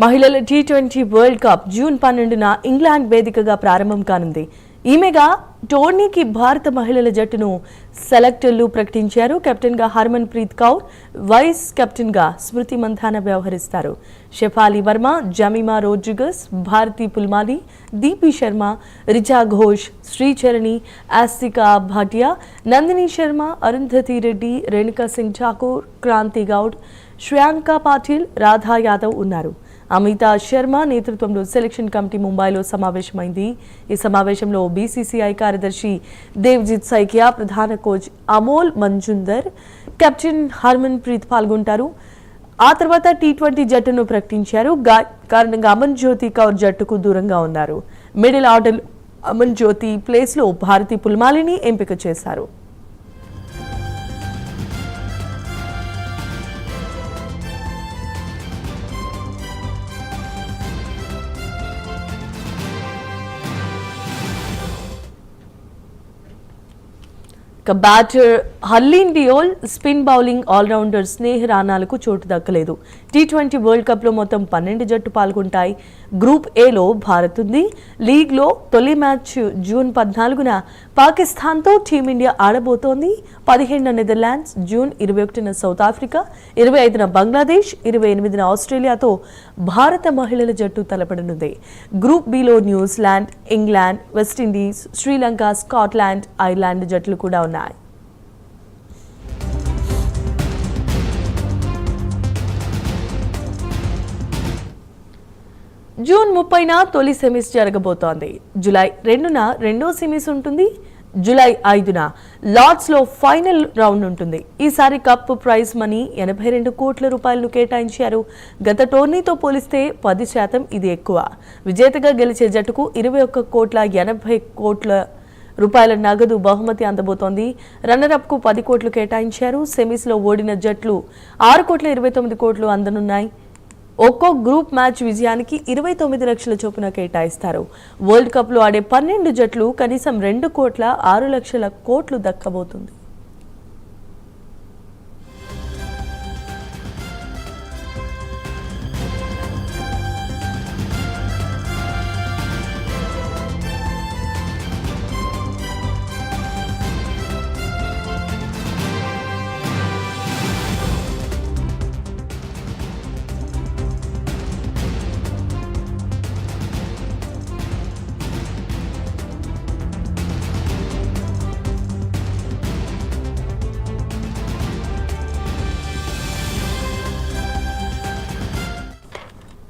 మహిళల టీ20 world cup June 12న ఇంగ్లాండ్ వేదికగా ప్రారంభం కానుంది. ఈమెగా టోర్నీకి భారత మహిళల జట్టును సెలెక్టర్లు ప్రకటించారు. కెప్టెన్గా హర్మన్ ప్రీత్ కౌర్, వైస్ కెప్టెన్గా స్మృతి మంధాన వ్యవహరిస్తారు. షెఫాలి వర్మ, జమీమా రోడ్రిగస్, భారతి పుల్మాలి, దీపి శర్మ, రిచా ఘోష్, శ్రీచరణి, ఆస్తికా భాటియా, నందిని శర్మ, అరుంధతి రెడ్డి, రేణుకా సింగ్ ఠాకూర్, క్రాంతి గౌడ్, శ్రేయాంక పాటిల్, రాధా యాదవ్ ఉన్నారు. అమితా శర్మ నేతృత్వంలో సెలక్షన్ కమిటీ ముంబైలో సమావేశమైంది. ఈ సమావేశంలో బీసీసీఐ కార్యదర్శి దేవ్జిత్ సైకియా, ప్రధాన కోచ్ అమోల్ మంజుందర్, కెప్టెన్ హర్మన్ ప్రీత్ పాల్గొంటారు. ఆ తర్వాత టీ20 జట్టును ప్రకటించారు. కారణంగా అమన్ జ్యోతి కౌర్ జట్టుకు దూరంగా ఉన్నారు. మిడిల్ ఆర్డర్ అమన్ జ్యోతి ప్లేస్లో భారతి పుల్మాలిని ఎంపిక చేశారు. Batter Harleen Deol, spin bowling all-rounder Sneh రాణాలకు చోటు దక్కలేదు. టీ20 వరల్డ్ కప్లో మొత్తం 12 జట్టు పాల్గొంటాయి. గ్రూప్ ఏలో భారత్ ఉంది. లీగ్లో తొలి మ్యాచ్ జూన్ 14న పాకిస్తాన్తో టీమిండియా ఆడబోతోంది. 17న నెదర్లాండ్స్, జూన్ 21న సౌత్ ఆఫ్రికా, 25న బంగ్లాదేశ్, 28న ఆస్ట్రేలియాతో భారత మహిళల జట్టు తలపడనుంది. గ్రూప్ బిలో New Zealand, England, West Indies, Sri Lanka, Scotland, Ireland జట్లు కూడా ఉన్నాయి. జూన్ 30న తొలి సెమీస్ జరగబోతోంది. జూలై 2న రెండో సెమీస్ ఉంటుంది. జూలై 5న లార్డ్స్లో ఫైనల్ రౌండ్ ఉంటుంది. ఈసారి కప్ ప్రైజ్ మనీ 82 కోట్ల రూపాయలను కేటాయించారు. గత టోర్నీతో పోలిస్తే 10% ఇది ఎక్కువ. విజేతగా గెలిచే జట్టుకు 21 కోట్ల 80 కోట్ల రూపాయల నగదు బహుమతి అందబోతోంది. రన్నరప్కు 10 కోట్లు కేటాయించారు. సెమీస్లో ఓడిన జట్లు 6 కోట్ల 29 కోట్లు అందనున్నాయి. ఒక్కో గ్రూప్ మ్యాచ్ విజయానికి 29 లక్షల చొప్పున కేటాయిస్తారు. వరల్డ్ కప్లో ఆడే 12 జట్లు కనీసం 2 కోట్ల 6 లక్షల కోట్లు దక్కబోతుంది.